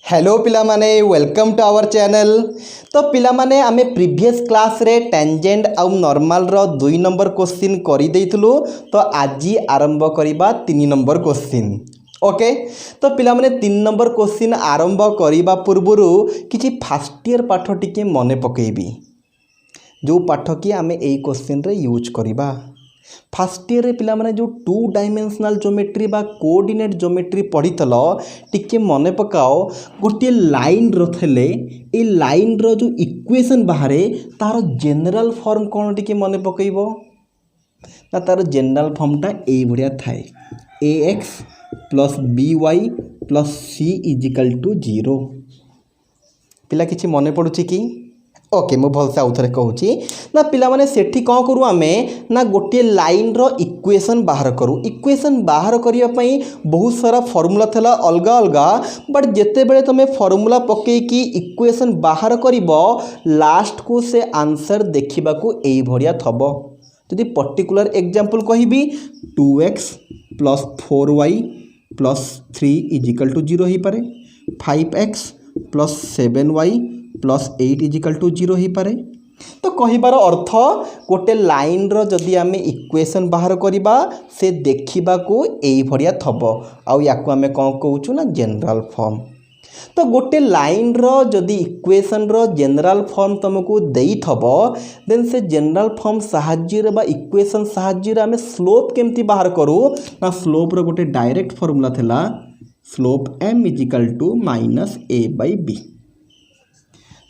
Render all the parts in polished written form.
Hello पिला माने welcome to our channel. तो पिला माने आमे प्रीवियस क्लास रे टेंजेंट आउ नॉर्मल रो 2 नंबर क्वेश्चन करि देइथलु। तो आज आरंभ करिबा 3 नंबर क्वेश्चन। ओके, तो पिला माने 3 नंबर क्वेश्चन आरंभ करिबा पूर्वरु किछि फर्स्ट ईयर पाठ टिके मने पकेबी, जो पाठ की आमे एई क्वेश्चन रे यूज करिबा। फर्स्ट ईयर रे पिला माने जो 2 डायमेंशनल ज्योमेट्री बा कोऑर्डिनेट ज्योमेट्री पढ़ी थलो टिके मने पकाओ। गोटे लाइन रथले ए लाइन रो जो इक्वेशन बाहरे तार जनरल फॉर्म कोन टिके मने पकइबो ना। तार जनरल फॉर्म टा ए भडिया थाए ax + by + c = 0। पिला किछि मने पडुछि कि? ओके, मु भलसे आउ थरे कहूची ना। पिला माने सेठी कौन करूँ आमे ना गोटे लाइन रो इक्वेशन बाहर करूँ। इक्वेशन बाहर करिया पई बहुत सारा फॉर्मूला थला अलगा अलगा, बट जेते बेले तमे फॉर्मूला पके कि इक्वेशन बाहर करिवो लास्ट को से आंसर देखिबा को एई भडिया थबो। जदि पर्टिकुलर एग्जांपल कहिबी 2x + 4y + 3 = 0 ही पारे, 5x + 7y + 8 = 0 ही पारे। तो कहिबार अर्थ गोटे लाइन रो जदि आमे इक्वेशन बाहर करिबा से देखिबा को एई भडिया थबो। आउ याकू आमे कोन कहूचु ना जनरल फॉर्म। तो गोटे लाइन रो जदि इक्वेशन रो जनरल फॉर्म तुमको देई थबो, देन से जनरल फॉर्म साहाଯ୍य रे बा इक्वेशन साहाଯ୍य रे आमे स्लोप केमती बाहर करू ना। स्लोप रो गोटे डायरेक्ट फार्मूला थला स्लोप m = -a/b।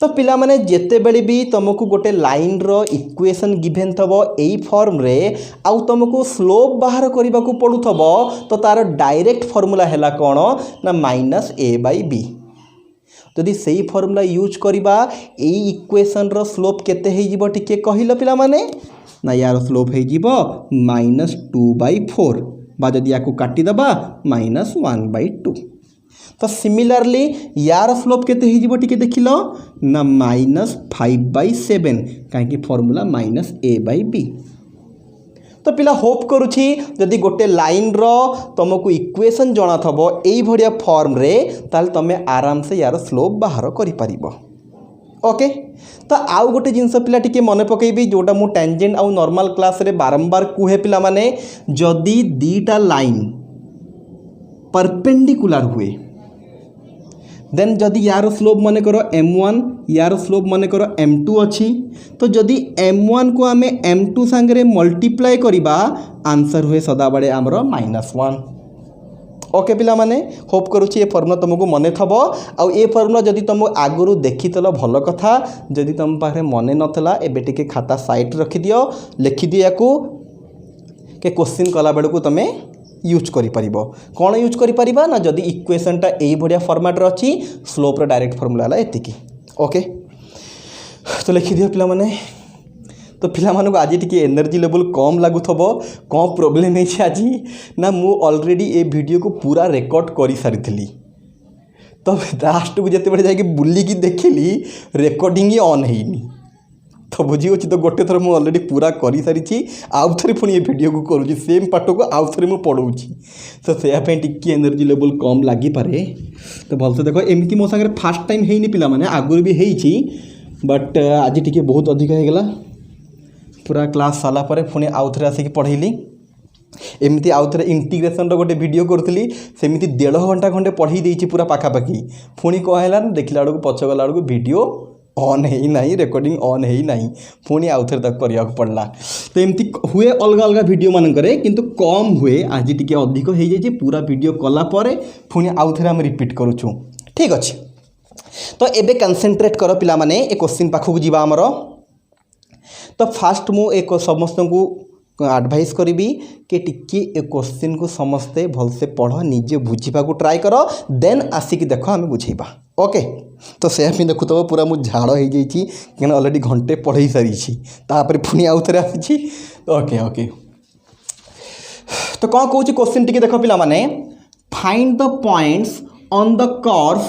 तो पिला माने जेते बेले भी तुमको गोटे लाइन रो इक्वेशन गिवन थबो एई फॉर्म रे आउ तुमको स्लोप बाहर करबा को पडु थबो, तो तार डायरेक्ट फार्मूला हैला कोन ना -a/b। जदि सही फार्मूला यूज करिबा एई इक्वेशन रो स्लोप केते हे जिवो टिके कहिलो पिला माने ना। यार स्लोप हे जिवो -2/4 बा जदि याकू काटी दबा -1/2। तो सिमिलरली यार स्लोप केते हे जिवो टिके देखिलो ना -5/7 काहे कि फार्मूला -a/b। तो पिला होप करूछि जदि गोटे लाइन रो तुमको इक्वेशन जणा थबो एई भडिया फॉर्म रे ताल तमे आराम से यार स्लोप बाहर करि परिबो। ओके, तो आउ गोटे जिंस पिला टिके मने पकेबी जोटा मु टेंजेंट आउ नॉर्मल क्लास रे बारंबार कुहे पिला माने, जदि दीटा लाइन परपेंडिकुलर हुए देन जदि यार स्लोप माने करो m1 यार स्लोप माने करो m2 अच्छी, तो जदि m1 को आमे m2 संगे मल्टीप्लाई करिबा आंसर हुए सदा बड़े आमर -1। ओके पिला माने होप करूची ए फॉर्मूला तुमको मने थबो। आउ ए फॉर्मूला जदि तुम आगुरु देखितलो भलो कथा, जदि तुम पाखे मने नथला एबे टिके खाता साइड रखि दियो, लिखि दियो याकू के क्वेश्चन कला बेड़ को तमे यूज करि परिबो। कोन यूज करि परिबा ना जदि इक्वेशन टा एई भडिया फॉर्मेट रे अछि स्लोप रो डायरेक्ट फार्मूला हला एतिकी। ओके, तो लिखि दियो पिला माने। तो पिला मानको आज टिके एनर्जी लेवल कम लागु थबो। कोन प्रॉब्लम है छी आज ना, मु ऑलरेडी ए वीडियो को पूरा रिकॉर्ड करि सारिथिली। तो लास्ट को जते बडे जाय कि बुल्ली की देखिली रिकॉर्डिंग ही ऑन हेइनी। तो बुझी होची तो गोटे थर मु ऑलरेडी पूरा करि सारिछि। आउ थरे पुनी ए वीडियो को करूची सेम पाठ को आउ थरे मु पढौची। तो सेया पे टिके एनर्जी लेवल कम लागि पारे। तो भलसे देखो एमिति मो संगे फर्स्ट टाइम हेइनी पिला माने, आगुर भी हेइछि, बट आज टिके बहुत अधिक हे गेला। पूरा क्लास साला परे पुनी आउ थरे आसी कि पढैली। एमिति आउ थरे इंटीग्रेशन रो गोटे वीडियो करथली, सेमिति 1.5 घंटा खंडे पढै देइछि पूरा पाखापाखी। पुनी कहला देखला बेलू पछ गला बेलू वीडियो ऑन है नहीं, रिकॉर्डिंग ऑन है नहीं, पुणी आउ थे तक करिया पड़ला। तो एमती हुए अलग अलग वीडियो मानकरे, किंतु कम हुए। आज टिके अधिक हो जाइए पूरा वीडियो कला परे पुणी आउ थे हम रिपीट करूँ। ठीक अच्छे, तो एबे कंसंट्रेट कर पिला माने ए क्वेश्चन पाखक जीवा हमर। तो फास्ट मु एक समस्त को एडवाइस करी कि टिके ए क्वेश्चन को समस्ते भलसे पढ़, निजे बुझा को ट्राए कर, देन आसिक देख आम बुझेबा। ओके, तो से देखु तो पूरा मु झाड़ हो जाइए क्या ऑलरेडी घंटे पढ़े सारी तापर पुणी आउ थे आसी। ओके ओके, तो कौन कौन क्वेश्चन टिके देख पिला माने, find the points on the curve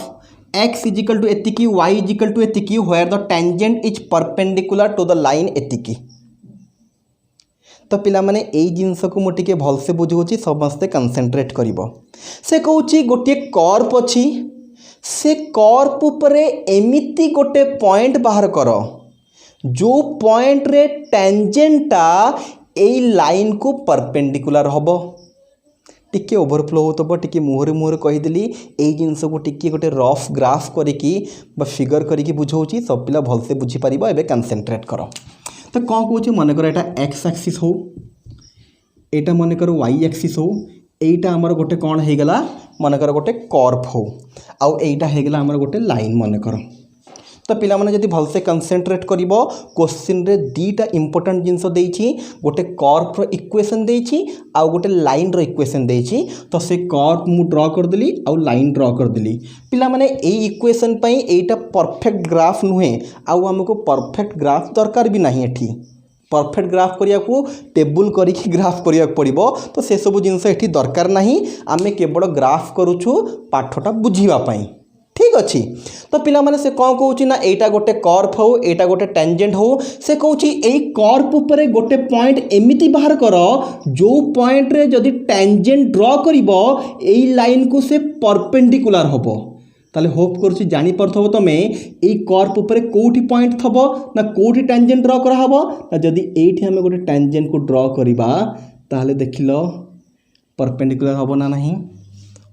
x = एतिकी y = एतिकी where the tangent is perpendicular to the line एतिकी। तो पिला माने एई जिंस को मु टिके भलसे बुझौची, समस्ते कंसंट्रेट करिवो। से कहूची गोटे कर्व अछि, से कर्व उपरे एमिति गोटे पॉइंट बाहर कर जो पॉइंट रे टेंजेंटा एई लाइन को परपेंडिकुलर हबो। टिके ओवरफ्लो होतबो टिके मुहरे मुहरे कहीदेली एई जिनस को टिके गोटे रफ ग्राफ करिकी बा फिगर करिकी बुझौची सब पिला भलसे बुझी पारिबो। एबे कंसंट्रेट करो तो कौन कहूँ मन कर एटा एक्स एक्सिस हो एटा मन कर वाई एक्सिस हो एटा आमर गोटे कौन हो गला मन कर गोटे कर्व हो आउ एटा हो गला आमर गोटे लाइन मन कर। तो पिला माने जदि भलसे कंसंट्रेट करिवो क्वेश्चन रे दीटा इंपोर्टेंट जिनस देइछि गोटे कर्व रो इक्वेशन देइछि आउ गोटे लाइन रो इक्वेशन देइछि। तो से कर्व मु ड्रा कर देली आउ लाइन ड्रा कर देली। पिला माने एई इक्वेशन पई एटा परफेक्ट ग्राफ नुहे आउ हमको परफेक्ट ग्राफ दरकार भी नहीं एठी। परफेक्ट ग्राफ करिया को टेबुल करिकी ग्राफ करिया पड़िबो तो से सब जिनस एठी दरकार नहीं। आमे केवल ग्राफ करूछु पाठटा बुझीवा पई ठीक अच्छी। तो पिला माने से कौन कहूँ ना एटा गोटे कर्व हो एटा गोटे टेंजेंट हो से कहूँ यही कर्व उपरे गोटे पॉइंट एमिति बाहर कर जो पॉइंट रे जदि टेंजेंट ड्रॉ करिवो एई लाइन को से परपेंडिकुलर होबो। ताले होप करूँ जानी पारथबो तमे एई कर्व उपरे कोठी पॉइंट थबो ना कोठी टेंजेंट ड्रॉ करा हबो ना जदि एठी हमें गोटे टेंजेंट को ड्रॉ करिबा ताले देखिलो परपेंडिकुलर होबो ना नहीं।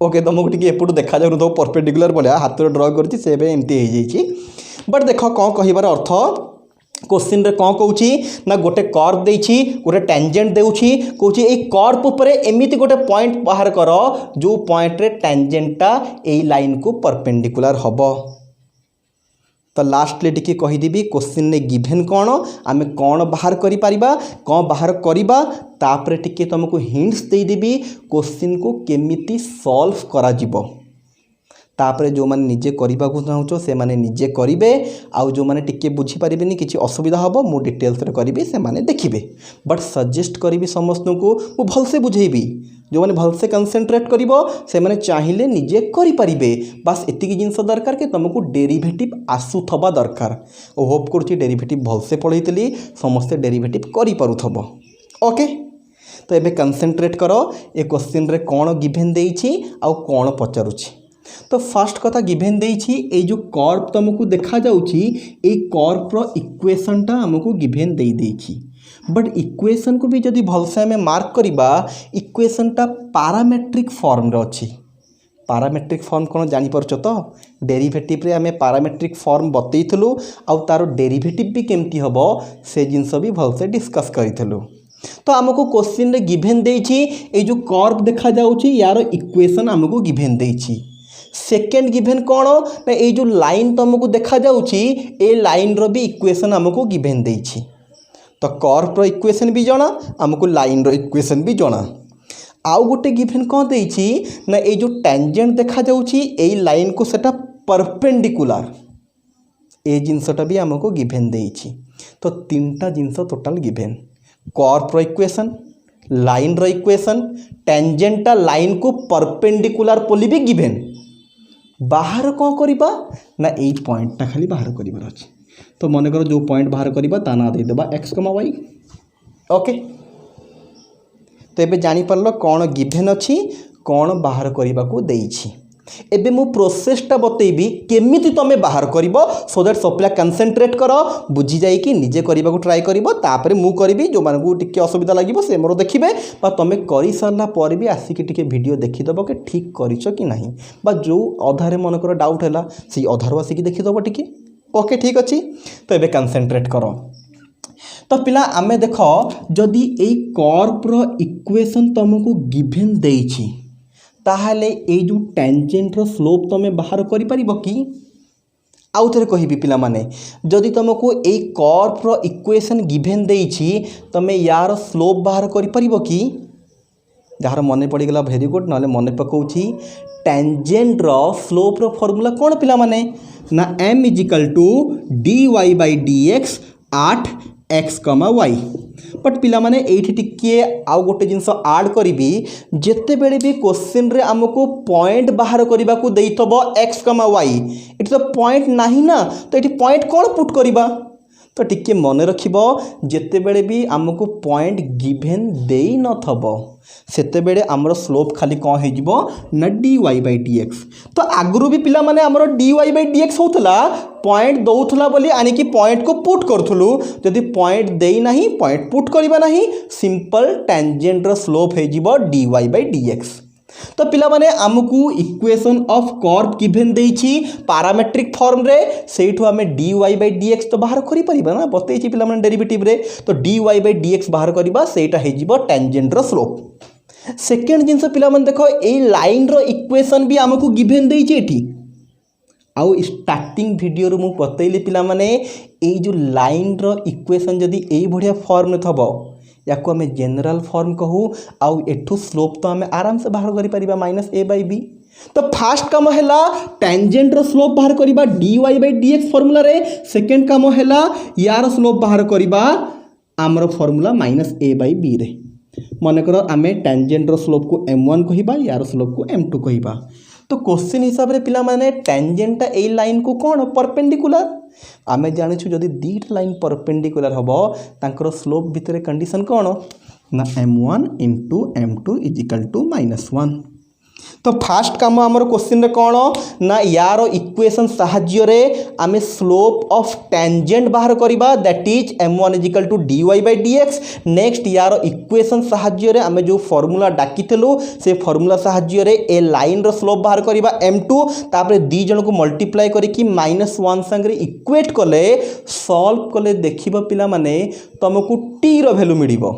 ओके तुमको टी एपटू देखा जाऊ तो परपेंडिकुलर भाया हाथ ड्र करमती बट देख कौन कहबार अर्थ क्वेश्चन रे कौन कहूँ ना गोटे कर्व देछि गोटे टेंजेंट देउछि कहूँ ये कर्व उपरे एमिति गोटे पॉइंट बाहर कर जो पॉइंट रे टेंजेंटा एई लाइन को परपेंडिकुलर हबो। तो लास्टले टिके कहीदेवी क्वेश्चन ने गिभेन कौन आमे कौन बाहर करि परिबा कौन बाहर करिबा तापरे टिके तुमको हिंट्स देदेवी क्वेश्चन को केमिति सॉल्व करा जिवो। तापरे जो माने निजे करबा को चाहूचो से माने निजे करिवे आउ जो माने टिके बुझी परिबेनी किछि असुविधा हबो मु डिटेल्स रे करिवे से माने देखिबे। बट सजेस्ट करिवि समस्त को मु भलसे बुझेबी जो माने भलसे कंसंट्रेट करिवो से माने चाहिले निजे करि परिबे। बस एतिकी जिंस दरकार के तुमको डेरिवेटिव आसुथबा दरकार। ओ होप करछि डेरिवेटिव भलसे पढैतली समस्त डेरिवेटिव करि पारुथबो। ओके तो एबे कंसंट्रेट करो ए क्वेश्चन रे कोन गिवन देइछि आ कोन पचारुछि। तो फर्स्ट कथा गिवन देइछि ए जो कर्व तुमको देखा जाउछि ए कर्व रो इक्वेशनटा हमको गिवन देइ देइछि। बट इक्वेशन को भी जदि भलसे हमें मार्क करिबा इक्वेशनटा पैरामेट्रिक फॉर्म रे अछि। पैरामेट्रिक फॉर्म कोन जानि परछो तो डेरिवेटिव रे हमें पैरामेट्रिक फॉर्म बतैथलु आ तारो डेरिवेटिव भी केमती हबो से जिंस भी भलसे डिस्कस करिथलु। तो हमको क्वेश्चन रे गिवन देइछि ए जो कर्व देखा जाउछि यार इक्वेशन हमको गिवन देइछि। सेकेंड गिवन कौन ना ये जो लाइन तुमको देखा जाउछि ए लाइन रो भी इक्वेशन हमको गिवन देइछि। तो कर्व रो इक्वेशन भी जना हमको लाइन रो इक्वेशन भी जना। आउ गोटे गिवन कौन देइछि ना ये जो टेंजेंट देखा जाउछि ए लाइन को सेटा परपेंडिकुलर ए जिनसटा भी हमको गिवन देइछि। तो तीनटा जिनस टोटल गिवन कर्व रो इक्वेशन लाइन रो इक्वेशन टेंजेंटा लाइन को परपेंडिकुलर बोली भी गिवन। बाहर कौन करिबा ना ए पॉइंटटा खाली बाहर करिबार अछि। तो मन कर जो पॉइंट बाहर करिबा ता ना दे देबा x, y। ओके तो एबे जानि परलो कौन गिवन अछि कौन बाहर करिबा को देइछि। एबे मु प्रोसेसटा बतैबी केमिति तमे बाहर करिवो सो दैट सप्ला कंसंट्रेट करो बुझी जाई कि निजे करिबा को ट्राई करिवो। तापरे मु करिवि जो मानकु टिके असुविधा लागिवो से मोर देखिबे बा तमे करि सरला पर भी आसी कि टिके वीडियो देखि दबो कि ठीक करिसो कि नाही बा जो अधारे मन कर डाउट हैला से अधारो आसी कि देखि दबो टिके। ओके ठीक अछि तो एबे कंसंट्रेट करो। तो पिला आमे देखो जदि ए कर्व रो इक्वेशन तुमको गिवन देइछि ताहले ए जो टेंजेंट रो स्लोप तमे बाहर करि परिबो कि आउ थरे कहिबी पिला माने जदि तुमको ए कर्व रो इक्वेशन गिवन देइछि तमे यार स्लोप बाहर करि परिबो कि जार मने पड़ी गला वेरी गुड नले मने पकाउछि टेंजेंट रो स्लोप रो फार्मूला कोन पिला माने ना m = dy/dx 8x, y। But पिला माने एठी टिके आउ गोटे जिंस ऐड करिवि जेते बेले भी क्वेश्चन रे हमको पॉइंट बाहर करिबा को देइथबो x, y एठी तो पॉइंट नाही ना तो एठी पॉइंट कोन पुट करिबा तो टिके मन रखिबो जेते बेले भी हमको पॉइंट गिवन देई न थबो सेते बेले हमरो स्लोप खाली कौन हो जिवो ना dy/dx। तो आगुरु भी पिला माने हमरो dy/dx होतला पॉइंट दउथला बोली आनी कि पॉइंट को पुट करथुलु जदि पॉइंट देई नाही पॉइंट पुट करिबा नाही सिंपल टेंजेंट रो स्लोप हो जिवो dy/dx। तो पिला माने आमको इक्वेशन ऑफ कर्व गिवन देइछि पैरामेट्रिक फॉर्म रे सेठु हमें dy/dx तो बाहर करि परिबा ना बतैछि पिला माने डेरिवेटिव रे तो dy/dx बाहर करिबा सेटा हे जिवो टेंजेंट रो स्लोप। सेकंड जिंस पिला माने देखो ए लाइन रो इक्वेशन भी आमको गिवन देइछि एठी आउ स्टार्टिंग वीडियो रो मु बतैली पिला माने ए जो लाइन रो इक्वेशन जदी ए बढ़िया फॉर्म न थबो या को हमें जनरल फॉर्म कहू आउ एठू स्लोप तो हमें आराम से बाहर करि परिबा -a/b। तो फास्ट काम हैला टेंजेंट रो स्लोप बाहर करिबा dy/dx फार्मूला रे सेकंड काम हैला यार स्लोप बाहर करिबा हमरो फार्मूला -a/b रे। मन करो आमे टेंजेंट रो स्लोप को m1 कहिबा यार स्लोप को m2 कहिबा। तो क्वेश्चन हिसाब रे पिला माने टेंजेंट ए लाइन को कोन परपेंडिकुलर आमे जानिछु जदि दीट लाइन परपेंडिकुलर हबो तांकर स्लोप भितरे कंडीशन कोन ना m1 * m2 = -1। तो फास्ट काम हमर क्वेश्चन रे कोन ना यार इक्वेशन सहाय्य रे आमे स्लोप ऑफ टेंजेंट बाहर करिबा that is m1 = dy/dx। Next यार इक्वेशन सहाय्य रे आमे जो फार्मूला डाकिथलु से फार्मूला सहाय्य रे ए लाइन रो स्लोप बाहर करिबा m2 तापर दी जन को मल्टीप्लाई करी कि -1 संग रे इक्वेट कले सॉल्व कले देखिबा पिला माने तुमको t रो वैल्यू मिलिबो।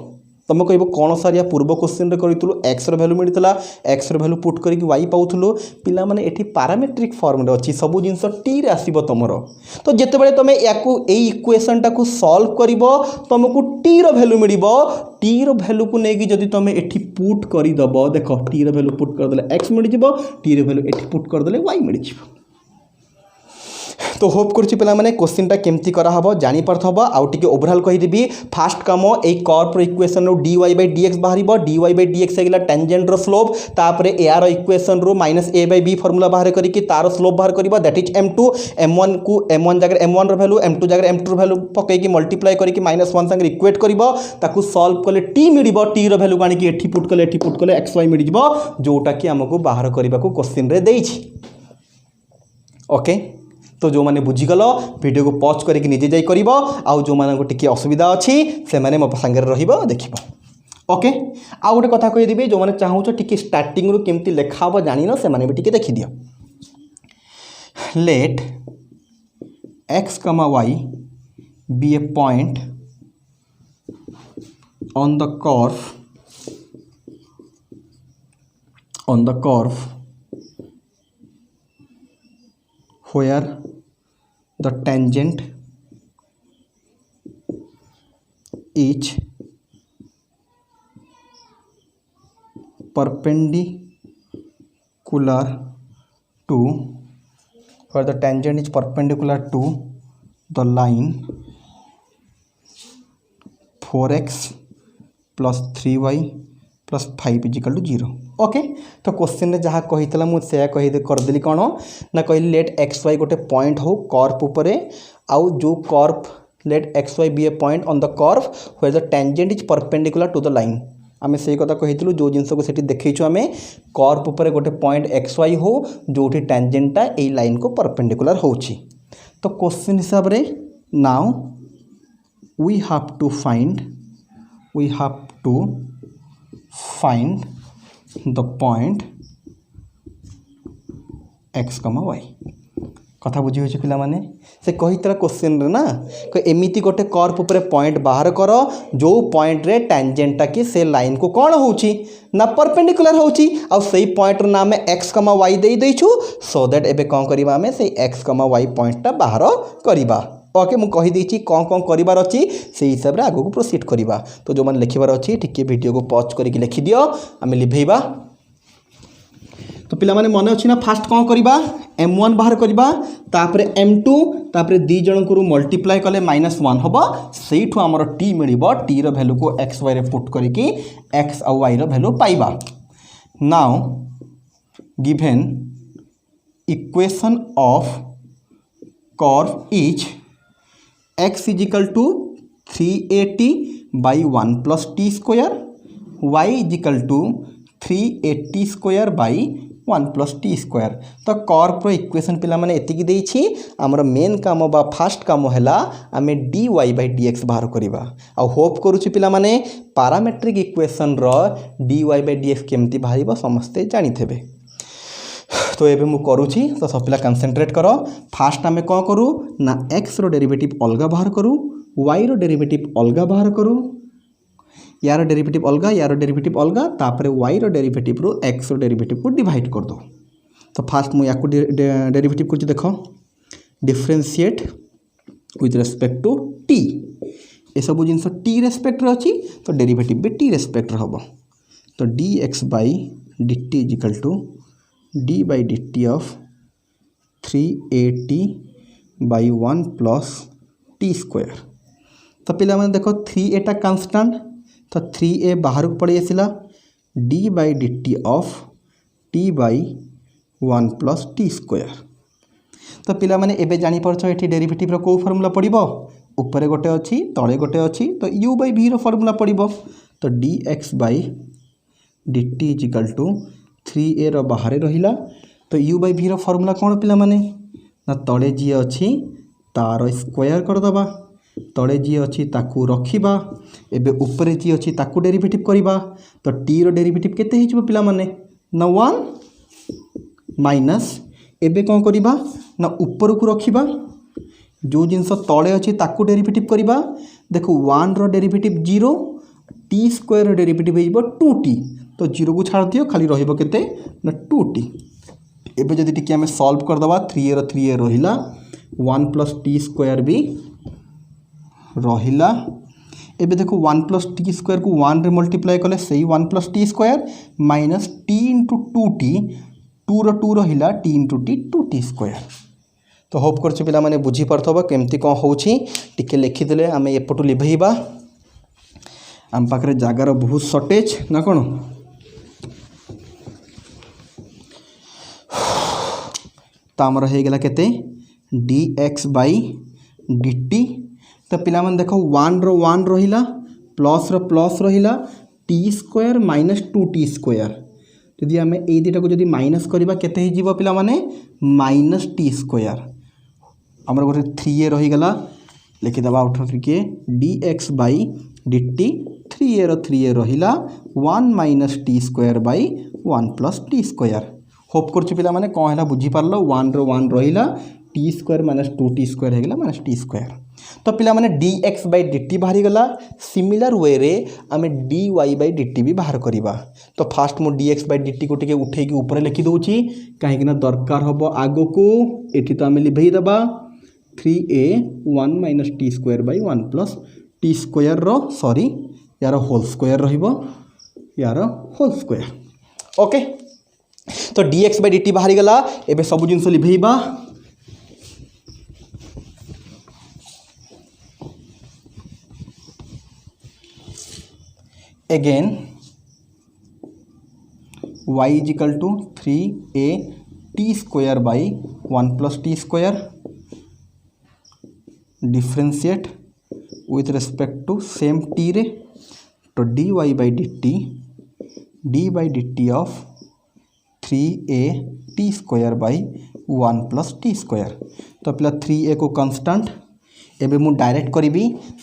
तुम कह कौन सारिया पूर्व क्वेश्चन करूँ एक्स रैल्यू मिलता एक्स रैल्यू पुट करके वाई पाऊलु पिला माने एठी पैरामेट्रिक फॉर्म रे अच्छी सब जिनस टी रे आसीबो तुमरो। तो जितेबाला तुम याकू ए इक्वेशन टाकू सॉल्व करिवो तुमको टी रो वैल्यू मिलिबो। टी रो वैल्यू को लेकिन जदि तुम एठी पुट करदब देख टी रो वैल्यू पुट करदे एक्स मिल जिवो टी रो वैल्यू एठी पुट करदे वाई मिल जिवो। तो होप करुच्ची पे मैंने क्वेश्चन केमती कराहब जापर आउ टे ओभरऑल कहीदेवी फास्ट कम ए कर्व इक्वेशन रो dy/dx बाहर dy/dx होगा टेंजेंट रो स्लोप तापर यार इक्वेशन रो -a/b फॉर्मूला बाहर करके तार स्लोप बाहर करबा दैट इज m2 m1 को m1 जगह m1 रो वैल्यू m2 जगह m2 रो वैल्यू पकईकी मल्टीप्लाई करके -1 संगे इक्वेट करबो ताकू सॉल्व कले t मिलिबो t रो वैल्यू आनी एठी पुट कले xy मिल जिवो जोटा कि हमको बाहर करबा को क्वेश्चन रे देइछि। ओके तो जो मैंने बुझीगल वीडियो को पॉज करके निजे जाई करिवो आउ जो मानको टिके असुविधा अछि से माने मो संगे रहिबो देखिबो। ओके आउ गोटे कथा कहि देबी जो माने चाहूछ टिके स्टार्टिंग रो केमती लेखा हबो जानिनो से माने भी टिके देखि दियो। Let x, y be a point on the curve where the tangent is perpendicular to the line 4x plus 3y plus 5 = 0। Okay तो क्वेश्चन रे जहाँ कही मुझे करदेली कौन ना कहली लेट एक्स वाई गोटे पॉइंट हो कर्व उपरे आउ जो curve let x y be a point on the curve where the tangent is perpendicular to the line. आम से कथा कही जो जिनस को सेठी देखैछु आमे कर्व उपरे गोटे पॉइंट एक्स वाई हो जोठी टेंजेंटा ए लाइन को परपेंडिकुलर होछि। तो क्वेश्चन हिसाब रे now we have to find the point x, y कथा बुझी होछि पिला माने से कही तरह क्वेश्चन रे ना एमिति गोटे कर्व ऊपर पॉइंट बाहर कर जो पॉइंट रे टेंजेंटा कि से लाइन को कौन होछि ना परपेंडिकुलर होछि आ सही पॉइंट रो नाम x, y दे दैछु सो दैट एबे कोन करिबा हमें से x, y पॉइंट टा बाहर करिबा। ओके मु कहि देछि कौन कौन करिबार अछि से हिसाब रे आगो को प्रोसीड करिबा। तो जो माने लिखिबार अछि ठीक वीडियो को पॉज करके लिखि दियो आमे लिभेइबा। तो पिला माने मने अछि ना फास्ट कौन करिबा m1 बाहर करिबा तापर m2 तापर दी जन को मल्टीप्लाई कले -1 हबो सेइठु हमर t मिलिबो t रो वैल्यू को x y रे पुट करके x और y रो वैल्यू पाइबा। Now given equation of curve is x equal to 380/1 + t², y equal to 380² / 1 + t²। तो कर्व इक्वेशन पिला माने एतिकी देछि। हमर मेन काम बा फास्ट काम हैला आमे dy/dx बाहर करिबा। आ होप करूछि पिला माने पैरामेट्रिक इक्वेशन रो dy/dx केमती बाहरिबो समस्ते जानि थेबे। तो एबे मु करूछि, तो सब पिला कंसंट्रेट करो। फास्ट आमे कोन करू ना x रो डेरिवेटिव अलगा बाहर करू, y रो डेरिवेटिव अलगा बाहर करू, यार डेरिवेटिव अलगा, यार डेरिवेटिव अलगा, तापरे y रो डेरिवेटिव रो x रो डेरिवेटिव को डिवाइड कर दो। तो फास्ट मु याकू डेरिवेटिव करछि, देखो differentiate with respect to t। ए सब जिनस t रेस्पेक्ट रे अछि, तो डेरिवेटिव भी t रेस्पेक्ट रे हबो। तो dx/dt equal to d/dt of 380/1 + t²। तो पिला माने देखो 3a टा कांस्टेंट, तो 3a बाहर को पड़े आसिला, d/dt ऑफ t/1 + t²। तो पिला माने एबे जानि परछ एठी डेरिवेटिव रो को फार्मूला पड़िबो, ऊपर गोटे अछि तळे गोटे अछि, तो u/v रो फार्मूला पड़िबो। तो dx/dt इक्वल टू 3a रो बाहर रहिला, तो u/v रो फार्मूला कोन पिला माने ना तळे जी अछि तार स्क्वायर कर दबा, तळे जी अछि ताकू रखिबा, एबे ऊपर जी अछि ताकू डेरिवेटिव करिबा। तो t रो डेरिवेटिव केते हिजबो पिला माने ना 1 माइनस, एबे कोन करिबा ना ऊपर को रखिबा, जो जिनस तळे अछि ताकू डेरिवेटिव करिबा। देखो 1 रो डेरिवेटिव 0, t² रो डेरिवेटिव हिजबो 2t, तो 0 को छाड़ दियो, खाली रहिबो केते ना 2t। एबे जदि टिके हमें सॉल्व कर दबा, 3a रो 3a रहिला, 1 + t² भी रहिला। एबे देखो 1 + t² को 1 रे मल्टीप्लाई कले सही 1 + t² माइनस t × 2t, 2 रो 2 रहिला, t × t 2t²। तो होप करछि पिला माने बुझी परथबो केमती कोन होउछि। टिके लिखि देले आमे एपटु लिभेइबा, आम पाखरे जागार बहुत शॉर्टेज ना कोन। तो आमर हो गला केते dx/dt। तो पिला माने देखो 1 रो 1 रहिला, प्लस रो प्लस रहिला, t² माइनस 2t²। यदि आम ए दुटा को जदि माइनस करबा केते हो जीवो पिला माने -t²। आमर गोटे 3a रहीगला, लिखिदेवा उठ के dx/dt, 3a रो 3a रहिला, 1 - t²/1 + t²। होप करछु पिला माने कोन हैला बुझी पारलो। 1 रो 1 रहिला, t² - 2t² हेगला -t²। तो पिला माने dx/dt बाहरी गला। सिमिलर वे रे आमे dy/dt भी बाहर करिबा। तो फास्ट मो dx/dt को टिके उठे के ऊपर लिखि दोछि, काहे कि ना दरकार हबो आगो को। एठी तो आमे लिभेइ दबा 3a 1 - t²/1 + t² रो सॉरी यार होल स्क्वायर रहिबो, यार होल स्क्वायर। ओके, तो dx/dt बाहरी गला। एबे सब जिनस लिभेइबा, again y equal to 3a t²/1 + t², differentiate with respect to same t रे। तो dy/dt of 3a t²/1 + t²। तो पिला 3a को कांस्टेंट, एबे मु डायरेक्ट करी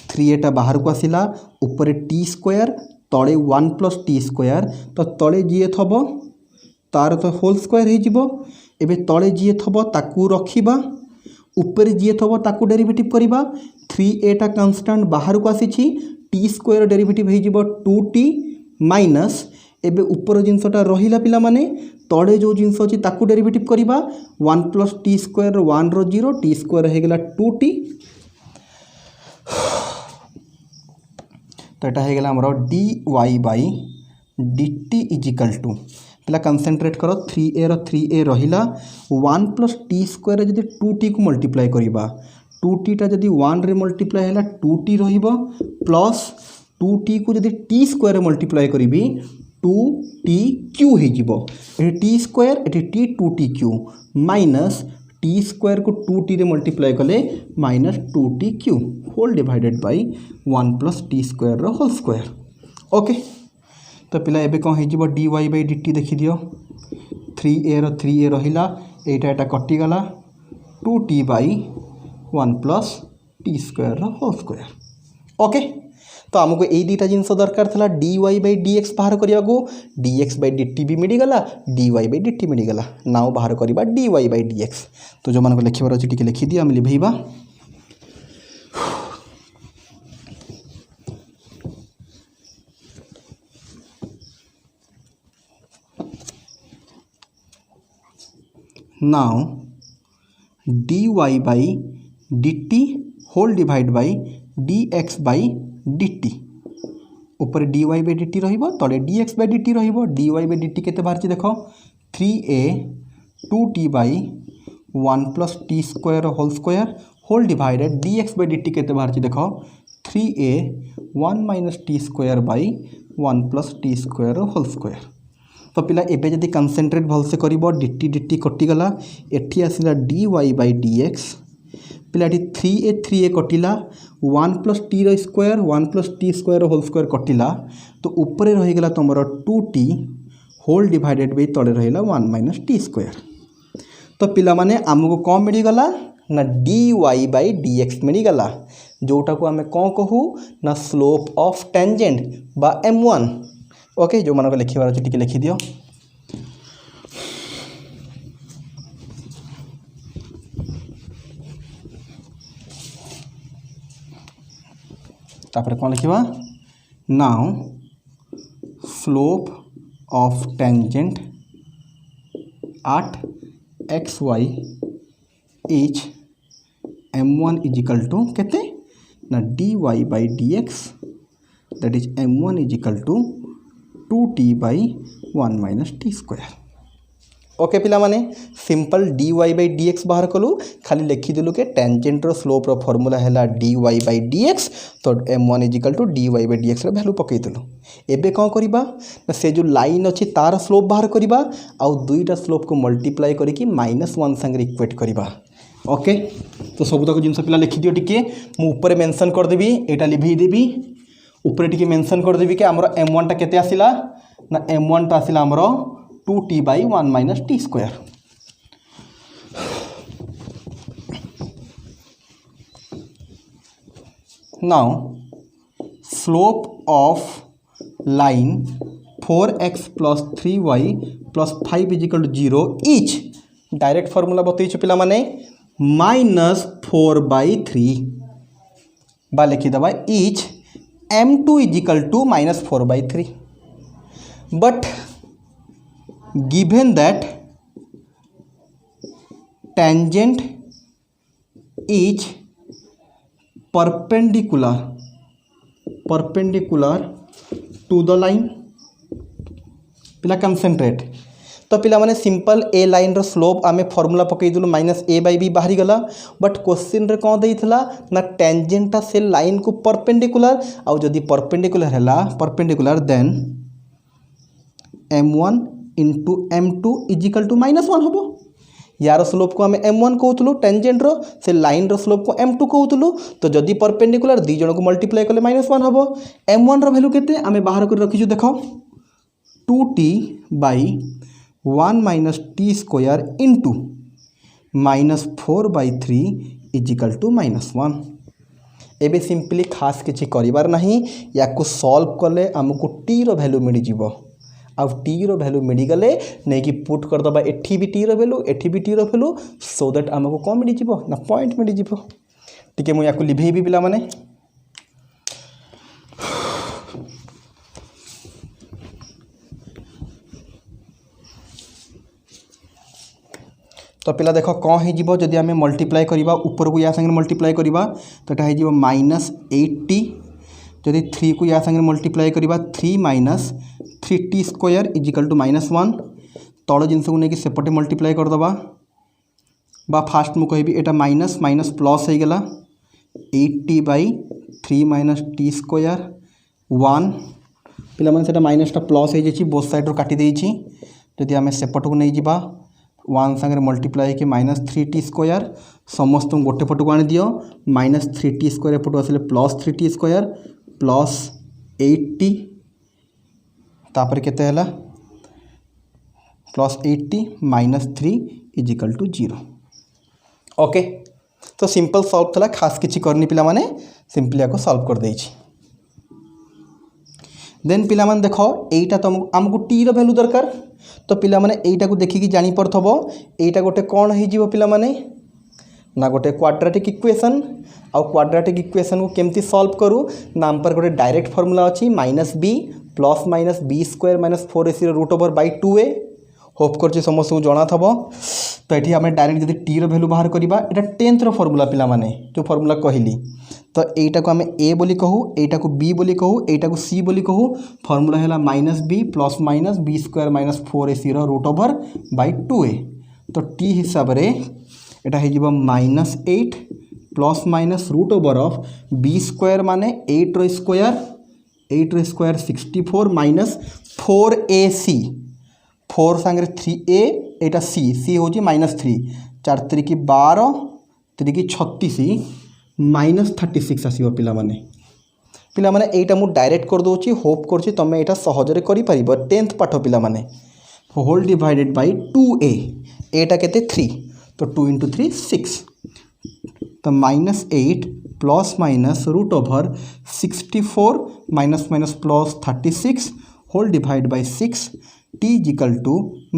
3a टा बाहर को आसिला, ऊपर t² तले 1 + t²। तो तले जी थबो तार तो होल स्क्वायर हो जिवो। एबे तले जी थबो ताकू रखिबा, ऊपर जी थबो ताकू डेरिवेटिव करिबा। 3a टा कांस्टेंट बाहर को आसीछि, t² डेरिवेटिव हो जिवो 2t माइनस, एबे ऊपर जिनसटा रहिला पिला माने तले जो जिनस अछि ताकू डेरिवेटिव करिबा। 1 + t² 1 रो 0, t² हो गेला 2t। तो एटा हो गला हमरो dy/dt इजिकल टू, पिला कंसंट्रेट करो 3a रो 3a रहिला, 1 + t² जदि 2t को मल्टीप्लाई करिबा, 2t टा जदि 1 रे मल्टीप्लाई हैला 2t रहिबो, प्लस 2t को जदि t² रे मल्टीप्लाई करिबी 2tq हो जिवो। एठी t² एठी t 2tq minus t t square को 2t रे मल्टीप्लाई कले minus 2t q whole divided by 1 plus T square रो होल स्क्वायर। ओके तो पिला एबे कौन हो d y by d t देखी दियो 3a रो 3a रहिला एटा एटा कटिगला 2t by 1 plus T square रो होल स्क्वायर। ओके तो आमको यही दुटा जिनस दरकार था d Y by D x बाहर करने को D x by D T भी मिलगला D Y by D T मिलगला नाउ बाहर करवा D Y by D x. तो जो मानक लिखबार अच्छे टी लिखिदि आम लिभेबा now D Y by D T whole divide by D x by D T ऊपर D Y by D T तले D x by D T D Y by D T केते बाहर देख 3a 2t by 1 plus T square whole divided d x by D T केते बाहर देख 3a 1 minus T square by 1 plus T square whole square. तो पिला एबे जदि कनसेंट्रेट भलसे करिबो डी टी कटिगला एठी आसिला D Y by D X पिलाटी 3a कटिला 1 plus T square 1 plus T square whole square कटिला तो ऊपर रहीगला तुम 2t होल डिवाइडेड बाई तले रहीला 1 माइनस टी स्क्वायर। तो पिला माने आमको कौन मिलगला ना d Y by D x मिलगला जोटा को आम कौन कहू ना स्लोप ऑफ टेंजेंट बा m1। ओके जो मानक लिखबार अच्छे टी लिखि दियो तापर कौन लिखा now slope of tangent at x y is m1 is equal to केते ना d y by d x that is m1 is equal to 2t by 1 minus T square. Okay पिला माने simple d y by d x बाहर कलु खाली लिखिदेलु के tangent रो स्लोप रो फॉर्मूला है d y by d x तो m1 is equal to d y by d x value पकईदेलु। एबे कौन करबा ना से जो लाइन अच्छी तार स्लोप बाहर करबा आउ दुईटा स्लोप को मल्टीप्लाई करके -1 संगे इक्वेट करबा। ओके तो सबुतक जिनस पिला लिखिदियो टिके मु ऊपर मेंशन कर देबी एटा लिभेई देबी ऊपर टिके मेंशन कर देबी कि हमरो m1 टा केते आसिला ना m1 टा आसिला हमरो 2t by 1 minus T square. Now slope of line 4x plus 3y plus 5 is equal to 0 is direct formula बतईछु पिला माने -4/3 बा लिखिदबा is m2 is equal to -4/3 but given that tangent is perpendicular to the line पिला concentrate तो पिला माने simple ए लाइन रो स्लोप आमे फॉर्मूला पकईदेलु -a/b बाहरी गला बट क्वेश्चन रे कौन देइथला ना टेंजेंटा से लाइन को परपेंडिकुलर आउ जदि perpendicular then m1 into m2 is equal to -1 हम यार स्लोप को आम m1 कहूँ टेंजेंट रो से लाइन रो स्लोप को m2 कहूँ तो जदि परपेंडिकुलर दी जन को मल्टीप्लाई कले -1 हम m1 रो वैल्यू केते आम बाहर कर रखीचु देख 2t by 1 minus T square into -4/3 is equal to -1। एबे सिंपली खास किसी करिबार नहीं या को सॉल्व कले आमको टी रो वैल्यू मिल जिवो आउ टी रो वैल्यू मिलगले नहीं कि पुट करदबा एठी भी टी रो वैल्यू एठी भी टी रो वैल्यू सो दैट आमको कौन मिल जिवो ना पॉइंट मिल जिवो। ठीक है मुझे आपको लिभेबी पिला माने तो पिला देख कौन हो जदि आम मल्टीप्लाई करवा ऊपर को या संगे मल्टीप्लाई करवा तो यहाँ हो -8t जदि 3 को या संगे मल्टीप्लाई करवा 3 minus 3t square is equal to -1 तल जिनस को लेकिन सेपटे मल्टीप्लाई करदबा बा फास्ट मुझे कहबी एटा माइनस माइनस प्लस हो गला 8t by 3 minus T square 1 पिला माने सेटा माइनसटा प्लस हो जाइए बोथ साइड रो काटी देइछि जदि आम सेपट को नहीं जा वन सागर मल्टीप्लाई कि -3t² समस्त गोटे पटक आनी दियो -3t² एपटू आसिले +3t² प्लस 8t तापर केते हैला +8t -3 = 0। ओके तो सिंपल सॉल्व थला खास किछि करनी पिला माने सिंपली याको सॉल्व कर देछि। देन पिला माने देखो एटा तो हमको टी रो वैल्यू दरकार तो पिला माने एटा को देखि कि जानि परथबो एटा गोटे कोन हे जीवो पिला माने ना गोटे क्वाड्रेटिक इक्वेशन आ क्वाड्रेटिक इक्वेशन को केमती सॉल्व करू ना हम पर गोटे डायरेक्ट फार्मूला अछि -b + -b² - 4ac √/2a hope कर समस्त को जना थबो। तो ये आम डायरेक्ट जब टी रो वैल्यू बाहर करवा यहाँ 10th रो फार्मूला पिला माने जो फार्मूला कहली तो यटा को आम ए बोली कहू एटा को बी बोली कहू एटा को सी बोली कहू फार्मूला है -b + -b² - 4ac √/2a तो टी हिसाब से यहाँ हो -8 + √/b² माने 8 रो स्क्वायर 64 - 4ac 4 सांगे 3a एटा सी हूँ -3 4 3 की 12 3 की 36 -36 आसो पिला माने एटा मु डायरेक्ट कर दूची होप कर तुम यहाँ सहजरे कर 10th पाठ पिला माने होल डिवाइडेड बाय 2a एटा केते 3 तो 2 × 3 6 तो -8 + √/64 - +36 होल डिवाइड बाय 6 t =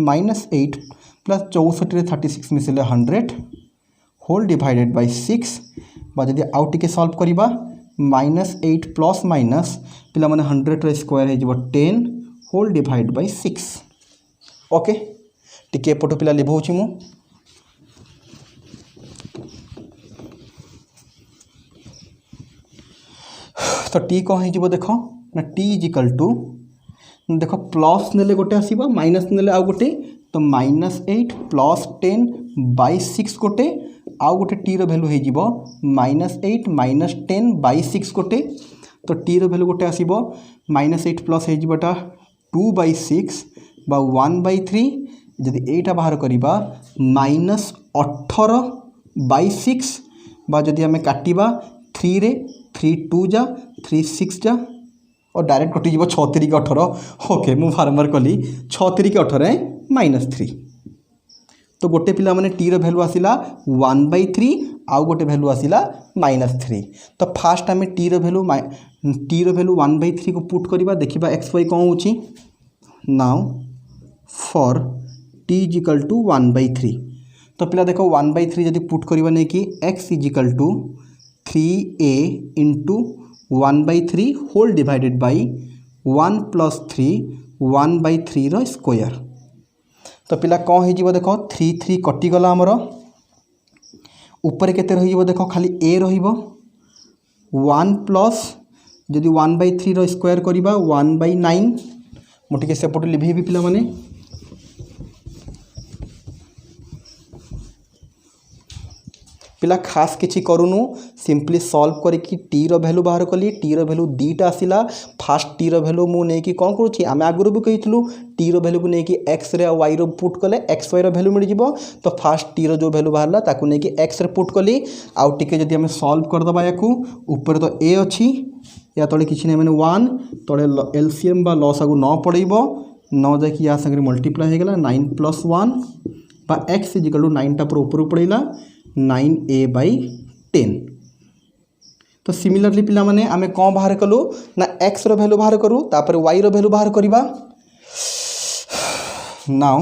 -8 + 64 36 मिसले 100 होल डिवाइडेड बाय 6 जदि आउ टिके सॉल्व करवा -8 + पिला माने 100 रो स्क्वायर हो 10 होल डिवाइड बाय 6। ओके टिके एपटो पिला लिभौछि मु तो टी कौन हो देख ना t = देख प्लस नेले गोटे आसीबो माइनस नेले आउ गोटे तो -8 + 10/6 गोटे आउ गोटे टी रो वैल्यू हो जीवो -8 - 10/6 गोटे तो टी रो वैल्यू गोटे आसीबो -8 प्लस हो जीवोटा 2/6 बा 1/3 जदि एटा बाहर करिबा -18/6 बा जदि हमें काटिबा 3 रे 3 2 जा 3 6 जा और डायरेक्ट कटिज 6 3 के 18 ओके मु फार्मर कली 6 3 के 18 -3 तो गोटे पिला माने टी रो वैल्यू आसिला 1/3 आउ गोटे वैल्यू आसिला -3 तो फास्ट आम टी रो वैल्यू 1/3 को पुट करवा देखा एक्स वाई कौन होची नाउ फॉर t = 1/3 तो पिला देखो 1/3 जदि पुट करवा नहीं कि x = 3a × 1/3 whole divided by 1 + 3 1/3 रो स्क्वायर तो पिला कौन हो देख 3 3 कटिगला आमर ऊपर केते रही देख खाली a रहिबो 1 प्लस जदि 1/3 रो स्क्वायर करवा 1/9 मुझे सेपट लिभेबी पिला माने पिला खास किसी करूनु सिंपली सॉल्व करके टी रो वैल्यू बाहर कली टी रो वैल्यू दीटा आसिला फास्ट टी रो वैल्यू मु नहीं कि कौन करूँ आम आगुरी भी कही टी रो वैल्यू को लेकिन एक्स रे वाई रो पुट कले एक्स वाई रो वैल्यू मिल जाव तो फास्ट टी रो जो वैल्यू बाहर ताकू नहीं एक्स रे पुट कली आउ टिके जदि आम सॉल्व करदे या ऊपर तो ए अच्छी या तले किसी नहीं मैंने 1 तले एलसीएम बा लस आगु 9 पड़ेब 9 जाकि या संगे मल्टीप्लाई होगा 9 + 1 बा एक्स = 9 टा ऊपर पड़ेगा 9a/10 तो सिमिलरली पिला माने आमे कौन बाहर कलु ना x रो वैल्यू बाहर करूँ तापर y रो वैल्यू बाहर करवा नाउ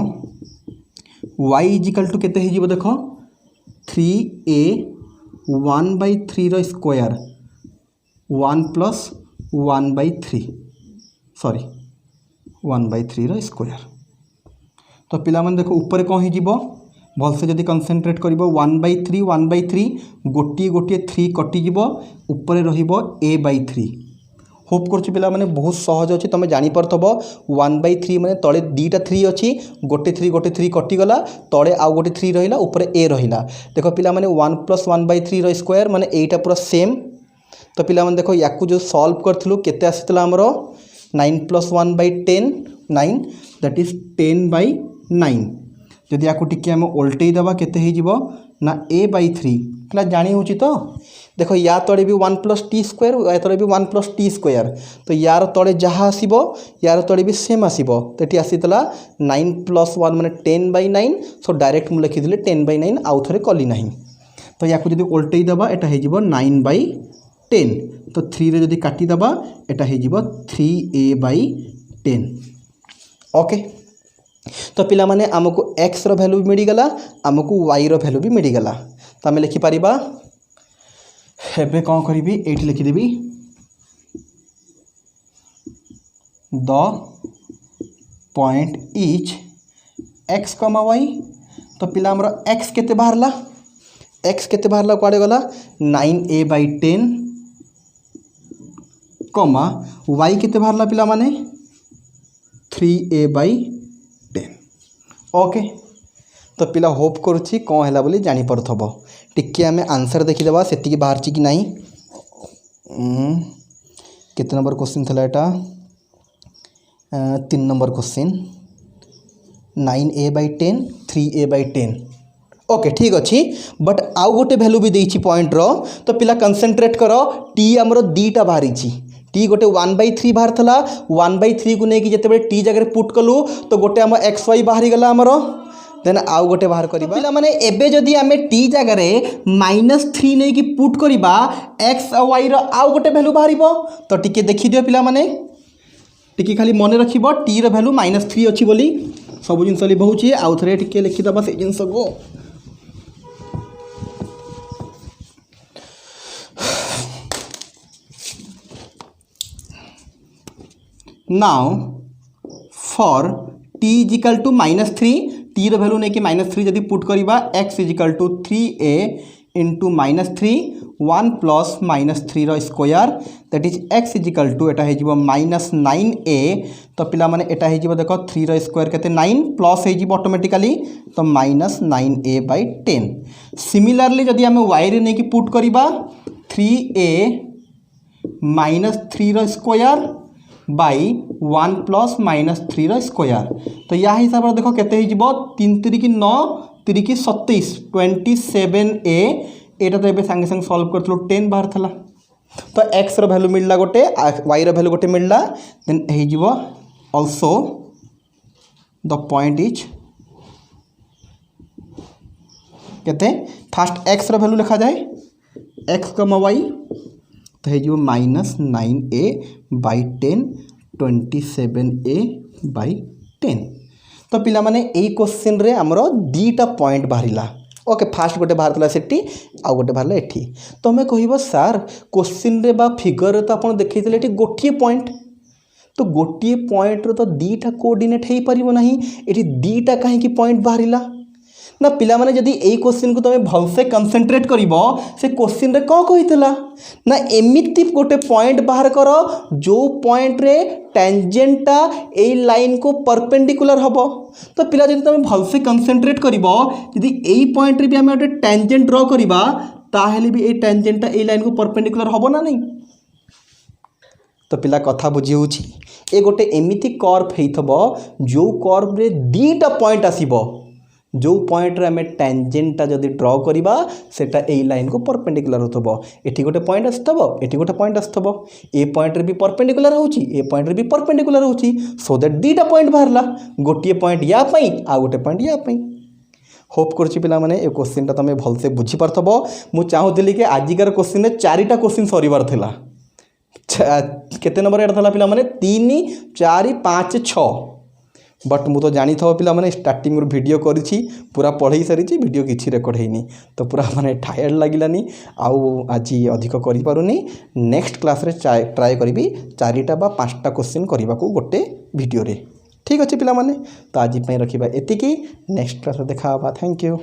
y = केते हे जीवो देखो 3a 1/3 रो स्क्वायर 1 + 1/3 सॉरी 1/3 रो स्क्वायर तो पिला माने देखो ऊपर कौन हो जीवो भलसे जदि कनसेंट्रेट कर 1/3 गोटे गोटे 3 कटिज ऊपर a/3 होप कर पिला माने बहुत सहज अच्छी तुम जापरब 1/3 माने तले दीटा 3 अच्छी गोटे 3 कटिगला तले आउ गोटे 3 रहा ऊपर a रहा देख पिला माने 1 + 1/3 रो स्क्वायर माने एटा पूरा सेम तो पिला माने देखो या जो सॉल्व करथिलु केते आसीतला हमरो 9 + 1/10 9 दैट इज 10/9 जदि या टिके आम ओल्टे दबा केते हो ना a/3 पिला जानी हो तो देखो या तले भी 1 + t² या तले भी 1 + t²। तो यार तले जहाँ आसो यार तले भी सेम आसो। तो ये आसीला 9 + 1 माने 10/9। सो डायरेक्ट मुझे लिखिदी 10/9 आउ थे कली ना। तो या जब ओल्टे दबा यहाँ हो 9/10। तो 3 रे जदि काटिदेबा यहाँ हो 3a/10। ओके तो पिला माने आमको x रो वैल्यू भी मिलगला आमको y रो वैल्यू भी मिलगला। तो आम लिखिपर एबे कौन करी ये लिखिदेवी the point is x, y। तो पिला हमर x केते बाहरला x केते बाहरला कुआडे गला 9a/10 कमा y केते बाहरला पिला माने 3a/10। ओके तो पिला होप करुच्ची कौन है बोली जानीपरथब टिके आम आंसर देखीदेवा से बाहर कि ना। केते नंबर क्वेश्चन थला एटा 3 number question 9a/10 3a/10। Okay ठीक अच्छी बट आउ गोटे वैल्यू भी देछि पॉइंट रो। तो पिला कंसंट्रेट करो टी आमर दीटा बाहरी टी गोटे 1/3 बाहर थला 1/3 को लेकिन जिते टी जगह पुट कलु तो गोटे आम xy बाहरी गला आमर देन आउ गोटे बाहर करबा। पिला माने एबे जदि आमे टी जगह -3 नहीं कि पुट करबा x और y रो आउ गोटे वैल्यू बाहरिबो। तो टिके देखि दियो पिला माने टिके खाली मन रखिबो टी रो वैल्यू -3 अछि बोली सब जिंस ली बहुची आउ थरे टिके लिखि दबा से जिंस को। नाउ फॉर t = -3 टी रो वैल्यू नहीं कि -3 जदि पुट करबा x = 3a इंटू -3 1 + -3 रो स्क्वायर दैट इज x = एटा हो -9a। तो पिला माने एटा हो देखो 3 रो स्क्वायर केते 9 प्लस हो ऑटोमेटिकली तो -9a/10। सिमिलरली जदि आम y रे नहीं कि पुट करबा 3a -3 रो स्क्वायर बाई 1 + -3 रो स्क्वायर। तो या हिसाब से देखो केते हो 3 × 3 = 9 3 × 27 27a। एटा तो ये संगे संगे सॉल्व करथलो 10 बाहर थला। तो x रो वैल्यू मिलला गोटे y रो वैल्यू गोटे मिलला देन हो आल्सो द पॉइंट इज केते फास्ट x रो वैल्यू लिखा जाए x, y तो हो -9a/10 27a/10। तो पिला माने एई क्वेश्चन रे हमरो दीटा पॉइंट बाहरिला। ओके फास्ट गोटे बाहर थला सेठी आ गोटे बाहरला एठी। तो हमें कहबो सर क्वेश्चन रे बा फिगर रे तो आपण देखैतले एठी गोटिए पॉइंट तो गोटिए पॉइंट रो तो दीटा कोऑर्डिनेट हेई परिबो नाही एठी दीटा काहे की पॉइंट बाहरिला ना। पिला माने जदि एई क्वेश्चन को तमे भलसे कंसंट्रेट करिवो से क्वेश्चन रे को कहितला ना एमिति गोटे पॉइंट बाहर करो जो पॉइंट रे टेंजेंटा ए लाइन को परपेंडिकुलर हबो। तो पिला जदि तमे भलसे कंसंट्रेट करिवो जदि एई पॉइंट रे भी हम गोटे टेंजेंट ड्रॉ करिबा ताहेले भी ए टेंजेंटा ए लाइन को परपेंडिकुलर हबो ना नहीं। तो पिला कथा बुझी होछि ए गोटे एमिति कर्व हेइथबो जो कर्व रे दीटा पॉइंट आसीबो जो पॉइंट रे हमें टेंजेंटा जदि ड्रॉ करिबा सेटा ए लाइन को परपेंडिकुलर होतबो। एठी गोटे पॉइंट आस्तबो एठी गोटे पॉइंट आस्तबो ए पॉइंट रे भी परपेंडिकुलर होउची ए पॉइंट रे भी परपेंडिकुलर होउची सो दैट दीटा पॉइंट बाहरला गोटिए पॉइंट या पई आ गोटे पॉइंट या पई। होप करछि पिला माने ए क्वेश्चन ता तमे भलसे बुझी परथबो। मु चाहूतिली कि आजिकार क्वेश्चन रे 4टा क्वेश्चन सरीबार थिला। केते नंबर एटा थला पिला माने 3 4 5 6 बट मु तो जानी था पिला माने स्टार्टिंग वीडियो करिछि पूरा पढ़ई सारी वीडियो किछि रेकर्ड हेनी तो पूरा माने टायर्ड लागिलानी आउ आज अधिक करि पारुनी। नेक्स्ट क्लास रे ट्राई करिवि 4टा बा 5टा क्वेश्चन करबा को गोटे वीडियो रे। ठीक अछि पिला माने तो आज पई रखिबा एतिकी नेक्स्ट क्लास रे देखा बा। Thank you.